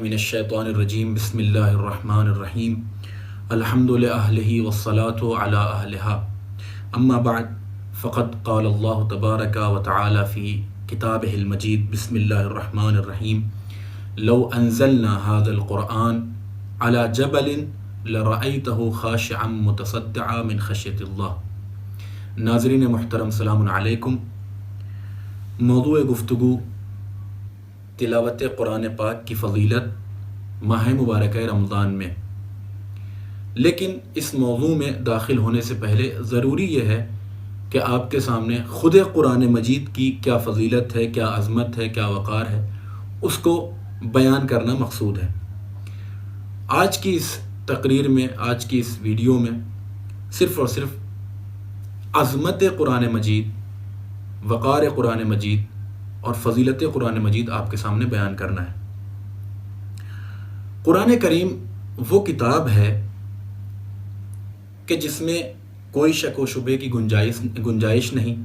من الشیطان الرجیم بسم اللہ الرحمن الرحیم الحمد لأہلہ والصلاة علی اہلہا اما بعد فقد قال اللہ تبارک و تعالی فی کتابہ المجید بسم اللہ الرحمن الرحیم لو انزلنا هذا القرآن على جبل لرأيته خاشعا متصدعا من خشیۃ اللہ۔ ناظرین محترم السلام علیکم۔ موضوع گفتگو تلاوت قرآن پاک کی فضیلت ماہ مبارکہ رمضان میں، لیکن اس موضوع میں داخل ہونے سے پہلے ضروری یہ ہے کہ آپ کے سامنے خود قرآن مجید کی کیا فضیلت ہے، کیا عظمت ہے، کیا وقار ہے، اس کو بیان کرنا مقصود ہے۔ آج کی اس تقریر میں، آج کی اس ویڈیو میں صرف اور صرف عظمت قرآن مجید، وقار قرآن مجید اور فضیلت قرآن مجید آپ کے سامنے بیان کرنا ہے۔ قرآن کریم وہ کتاب ہے کہ جس میں کوئی شک و شبے کی گنجائش نہیں،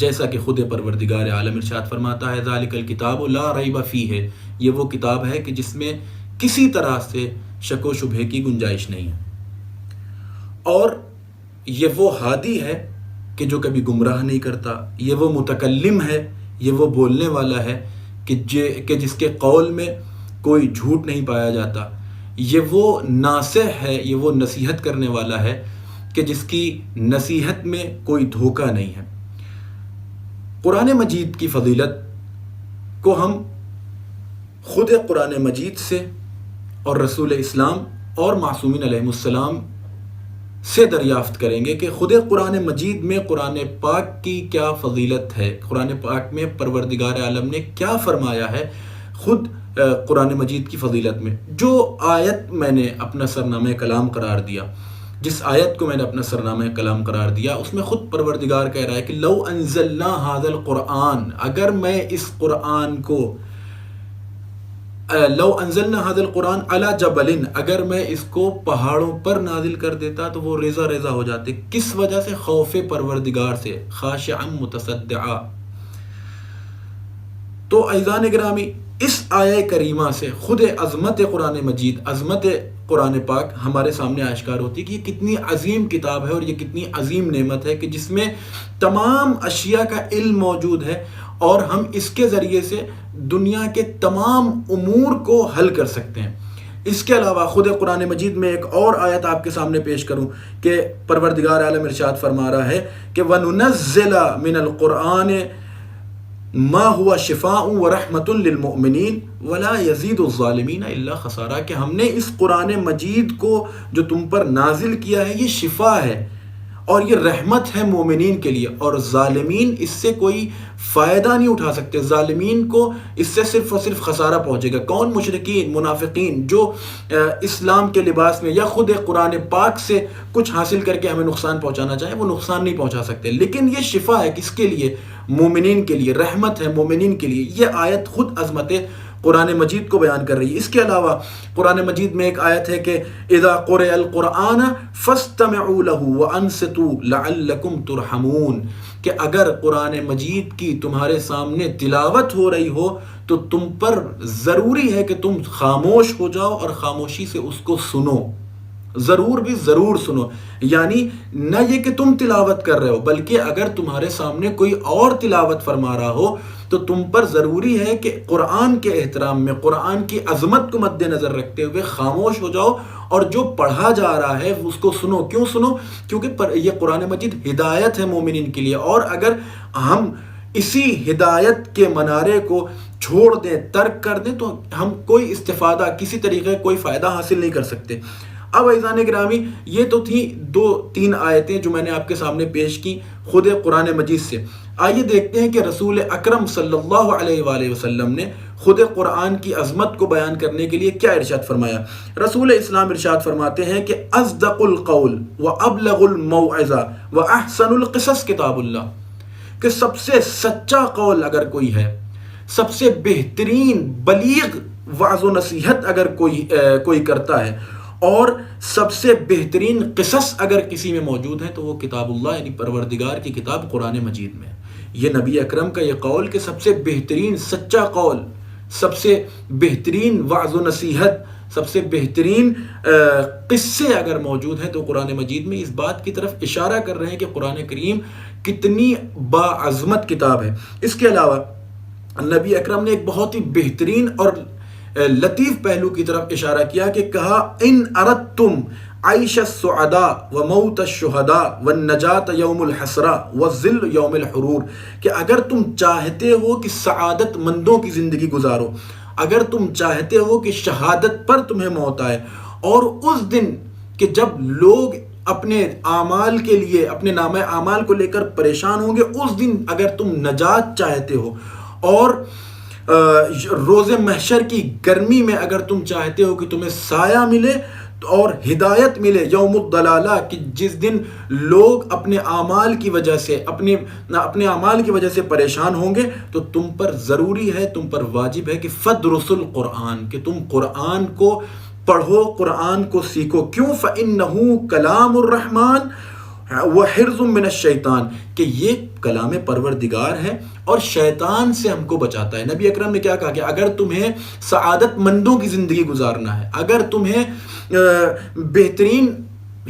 جیسا کہ خود پروردگار عالم ارشاد فرماتا ہے ذالک الکتاب لا ریب فیہ، یہ وہ کتاب ہے کہ جس میں کسی طرح سے شک و شبے کی گنجائش نہیں ہے، اور یہ وہ ہادی ہے کہ جو کبھی گمراہ نہیں کرتا، یہ وہ متکلم ہے، یہ وہ بولنے والا ہے کہ جس کے قول میں کوئی جھوٹ نہیں پایا جاتا، یہ وہ ناصح ہے، یہ وہ نصیحت کرنے والا ہے کہ جس کی نصیحت میں کوئی دھوکہ نہیں ہے۔ قرآن مجید کی فضیلت کو ہم خود قرآن مجید سے اور رسول اسلام اور معصومین علیہ السلام سے دریافت کریں گے کہ خود قرآن مجید میں قرآن پاک کی کیا فضیلت ہے، قرآن پاک میں پروردگار عالم نے کیا فرمایا ہے خود قرآن مجید کی فضیلت میں۔ جو آیت میں نے اپنا سرنامہ کلام قرار دیا، جس آیت کو میں نے اپنا سرنامہ کلام قرار دیا، اس میں خود پروردگار کہہ رہا ہے کہ لو انزلنا هذا القرآن، اگر میں اس قرآن کو لو انزلنا هذا القرآن على جبل، اگر میں اس کو پہاڑوں پر نازل کر دیتا تو وہ ریزہ ریزہ ہو جاتے۔ کس وجہ سے؟ خوف پروردگار سے، خاشعا متصدعا۔ تو عزیزان گرامی، اس آیہ کریمہ سے خود عظمت قرآن مجید، عظمت قرآن پاک ہمارے سامنے آشکار ہوتی کہ یہ کتنی عظیم کتاب ہے اور یہ کتنی عظیم نعمت ہے کہ جس میں تمام اشیاء کا علم موجود ہے، اور ہم اس کے ذریعے سے دنیا کے تمام امور کو حل کر سکتے ہیں۔ اس کے علاوہ خود قرآن مجید میں ایک اور آیت آپ کے سامنے پیش کروں کہ پروردگار عالم ارشاد فرما رہا ہے کہ وَنُنَزِّلَ مِنَ الْقُرْآنِ مَا هُوَ شِفَاءٌ وَرَحْمَةٌ لِّلْمُؤْمِنِينَ وَلَا يَزِيدُ الظَّالِمِينَ إِلَّا خَسَارًا، کہ ہم نے اس قرآن مجید کو جو تم پر نازل کیا ہے یہ شفا ہے اور یہ رحمت ہے مومنین کے لیے، اور ظالمین اس سے کوئی فائدہ نہیں اٹھا سکتے، ظالمین کو اس سے صرف اور صرف خسارہ پہنچے گا۔ کون؟ مشرکین، منافقین، جو اسلام کے لباس میں یا خود قرآن پاک سے کچھ حاصل کر کے ہمیں نقصان پہنچانا چاہیں، وہ نقصان نہیں پہنچا سکتے۔ لیکن یہ شفا ہے کس کے لیے؟ مومنین کے لیے، رحمت ہے مومنین کے لیے۔ یہ آیت خود عظمت قرآن مجید کو بیان کر رہی ہے۔ اس کے علاوہ قرآن مجید میں ایک آیت ہے کہ اذا قرئ القرآن فاستمعوا له وانصتوا لعلکم ترحمون، کہ اگر قرآن مجید کی تمہارے سامنے تلاوت ہو رہی ہو تو تم پر ضروری ہے کہ تم خاموش ہو جاؤ اور خاموشی سے اس کو سنو، ضرور بھی ضرور سنو۔ یعنی نہ یہ کہ تم تلاوت کر رہے ہو، بلکہ اگر تمہارے سامنے کوئی اور تلاوت فرما رہا ہو تو تم پر ضروری ہے کہ قرآن کے احترام میں، قرآن کی عظمت کو مد نظر رکھتے ہوئے خاموش ہو جاؤ اور جو پڑھا جا رہا ہے اس کو سنو۔ کیوں سنو؟ کیونکہ یہ قرآن مجید ہدایت ہے مومنین کے لیے، اور اگر ہم اسی ہدایت کے منارے کو چھوڑ دیں، ترک کر دیں، تو ہم کوئی استفادہ، کسی طریقے کوئی فائدہ حاصل نہیں کر سکتے۔ اب عزیزان گرامی، یہ تو تھی 2-3 آیتیں جو میں نے آپ کے سامنے پیش کی خود قرآن مجید سے۔ آئیے دیکھتے ہیں کہ رسول اکرم صلی اللہ علیہ وآلہ وسلم نے خود قرآن کی عظمت کو بیان کرنے کے لیے کیا ارشاد فرمایا۔ رسول اسلام ارشاد فرماتے ہیں کہ اصدق القول وابلغ الموعظہ واحسن القصص کتاب اللہ، کہ سب سے سچا قول اگر کوئی ہے، سب سے بہترین بلیغ وعظ و نصیحت اگر کوئی کرتا ہے، اور سب سے بہترین قصص اگر کسی میں موجود ہے تو وہ کتاب اللہ، یعنی پروردگار کی کتاب قرآن مجید میں۔ یہ نبی اکرم کا یہ قول کہ سب سے بہترین سچا قول سب سے بہترین وعظ و نصیحت، سب سے بہترین قصے اگر موجود ہیں تو قرآن مجید میں اس بات کی طرف اشارہ کر رہے ہیں کہ قرآن کریم کتنی باعظمت کتاب ہے۔ اس کے علاوہ نبی اکرم نے ایک بہت ہی بہترین اور لطیف پہلو کی طرف اشارہ کیا کہ کہا ان اردتم عیش السعداء و موت الشہداء والنجات یوم الحسرہ والذل یوم الحرور، کہ اگر تم چاہتے ہو کہ سعادت مندوں کی زندگی گزارو، اگر تم چاہتے ہو کہ شہادت پر تمہیں موت آئے، اور اس دن کہ جب لوگ اپنے اعمال کے لیے، اپنے نامہ اعمال کو لے کر پریشان ہوں گے، اس دن اگر تم نجات چاہتے ہو، اور روز محشر کی گرمی میں اگر تم چاہتے ہو کہ تمہیں سایہ ملے اور ہدایت ملے، یوم الضلالہ، کہ جس دن لوگ اپنے اعمال کی وجہ سے اپنے اعمال کی وجہ سے پریشان ہوں گے، تو تم پر ضروری ہے، تم پر واجب ہے کہ فدرسوا القرآن، کہ تم قرآن کو پڑھو، قرآن کو سیکھو۔ کیوں؟ فإنہ کلام الرحمن وحرز من الشیطان، کہ یہ کلام پروردگار ہے اور شیطان سے ہم کو بچاتا ہے۔ نبی اکرم نے کیا کہا کہ اگر تمہیں سعادت مندوں کی زندگی گزارنا ہے، اگر تمہیں بہترین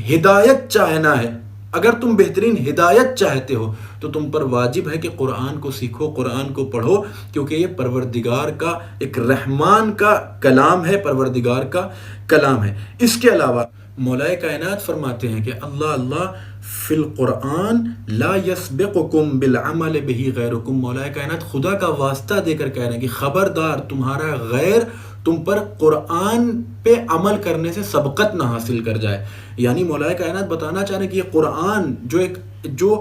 ہدایت چاہنا ہے، اگر تم بہترین ہدایت چاہتے ہو، تو تم پر واجب ہے کہ قرآن کو سیکھو، قرآن کو پڑھو، کیونکہ یہ پروردگار کا ایک رحمان کا کلام ہے، پروردگار کا کلام ہے۔ اس کے علاوہ مولا کائنات فرماتے ہیں کہ اللہ فی القرآن لا یسبقکم بالعمل بہ غیرکم، مولا کائنات خدا کا واسطہ دے کر کہہ رہے ہیں کہ خبردار تمہارا غیر تم پر قرآن پہ عمل کرنے سے سبقت نہ حاصل کر جائے۔ یعنی مولا کائنات بتانا چاہ رہے ہیں کہ یہ قرآن جو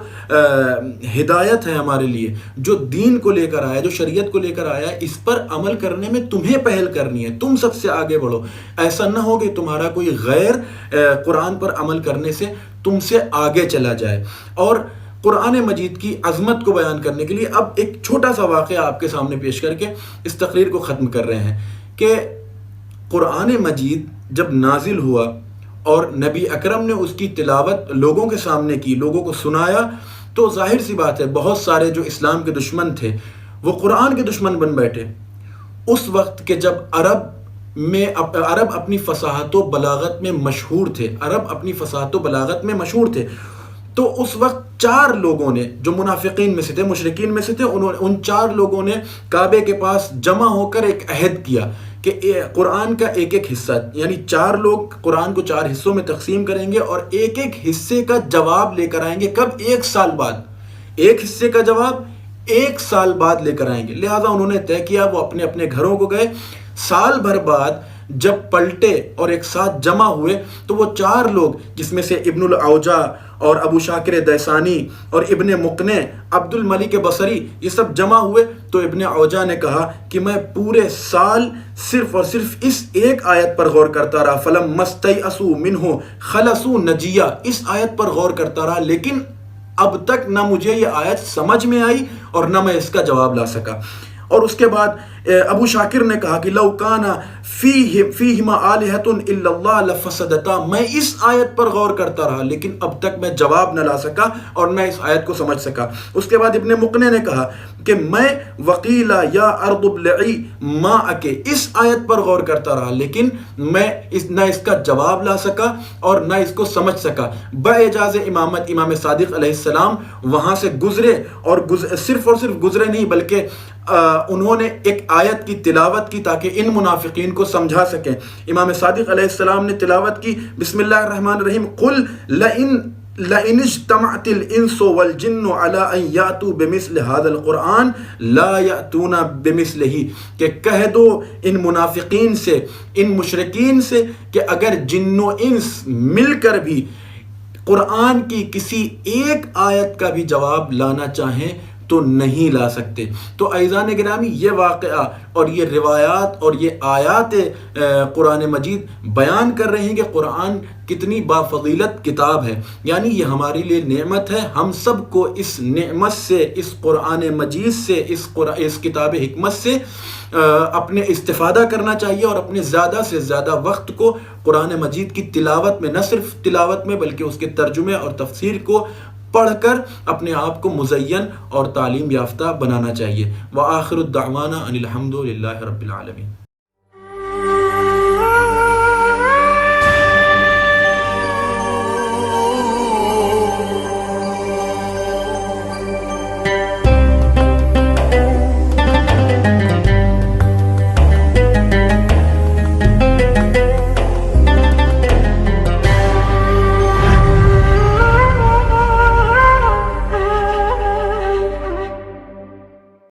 ہدایت ہے ہمارے لیے، جو دین کو لے کر آیا، جو شریعت کو لے کر آیا، اس پر عمل کرنے میں تمہیں پہل کرنی ہے، تم سب سے آگے بڑھو۔ ایسا نہ ہو کہ تمہارا کوئی غیر قرآن پر عمل کرنے سے تم سے آگے چلا جائے۔ اور قرآن مجید کی عظمت کو بیان کرنے کے لیے اب ایک چھوٹا سا واقعہ آپ کے سامنے پیش کر کے اس تقریر کو ختم کر رہے ہیں کہ قرآن مجید جب نازل ہوا اور نبی اکرم نے اس کی تلاوت لوگوں کے سامنے کی، لوگوں کو سنایا، تو ظاہر سی بات ہے بہت سارے جو اسلام کے دشمن تھے وہ قرآن کے دشمن بن بیٹھے۔ اس وقت کہ جب عرب اپنی فصاحت و بلاغت میں مشہور تھے، عرب اپنی فصاحت و بلاغت میں مشہور تھے، تو اس وقت 4 لوگوں نے جو منافقین میں سے تھے، مشرکین میں سے تھے، ان 4 لوگوں نے کعبے کے پاس جمع ہو کر ایک عہد کیا کہ قرآن کا ایک حصہ، یعنی 4 لوگ قرآن کو 4 حصوں میں تقسیم کریں گے اور ایک حصے کا جواب لے کر آئیں گے۔ کب؟ 1 سال بعد۔ ایک حصے کا جواب 1 سال بعد لے کر آئیں گے۔ لہٰذا انہوں نے طے کیا، وہ اپنے اپنے گھروں کو گئے۔ سال بھر بعد جب پلٹے اور ایک ساتھ جمع ہوئے تو وہ 4 لوگ، جس میں سے ابن الاوجا اور ابو شاکر دیسانی اور ابن مقنع، عبد الملک بصری، یہ سب جمع ہوئے۔ تو ابن اوجا نے کہا کہ میں پورے سال صرف اور صرف اس ایک آیت پر غور کرتا رہا، فلما استیئسوا منہ خلصوا نجیہ، اس آیت پر غور کرتا رہا، لیکن اب تک نہ مجھے یہ آیت سمجھ میں آئی اور نہ میں اس کا جواب لا سکا۔ اور اس کے بعد ابو شاکر نے کہا کہ لو کان فیہما آلہۃ الا اللہ لفسدتا، میں اس آیت پر غور کرتا رہا لیکن اب تک میں جواب نہ لا سکا اور نہ اس آیت کو سمجھ سکا۔ اس کے بعد ابن مقنع نے کہا کہ میں وقیل یا ارض ابلعی ماءک، اس آیت پر غور کرتا رہا لیکن میں نہ اس کا جواب لا سکا اور نہ اس کو سمجھ سکا۔ باعجاز امامت امام صادق علیہ السلام وہاں سے گزرے، اور صرف گزرے نہیں بلکہ انہوں نے ایک آیت کی تلاوت کی تاکہ ان منافقین کو سمجھا سکیں۔ امام صادق علیہ السلام نے تلاوت کی، بسم اللہ الرحمن الرحیم، قل لئن اجتمعت الانس والجن على ان یاتوا بمثل هذا القرآن لا یاتون بمثلہ، کہ کہہ دو ان منافقین سے، ان مشرکین سے، کہ اگر جن و انس مل کر بھی قرآن کی کسی ایک آیت کا بھی جواب لانا چاہیں تو نہیں لا سکتے۔ تو عزیزان گرامی، یہ واقعہ اور یہ روایات اور یہ آیات قرآن مجید بیان کر رہے ہیں کہ قرآن کتنی بافضیلت کتاب ہے، یعنی یہ ہمارے لیے نعمت ہے۔ ہم سب کو اس نعمت سے، اس قرآن مجید سے، اس کتاب حکمت سے اپنے استفادہ کرنا چاہیے اور اپنے زیادہ سے زیادہ وقت کو قرآن مجید کی تلاوت میں، نہ صرف تلاوت میں بلکہ اس کے ترجمے اور تفسیر کو پڑھ کر اپنے آپ کو مزین اور تعلیم یافتہ بنانا چاہیے۔ وآخر الدعوانا ان الحمد للہ رب العالمین۔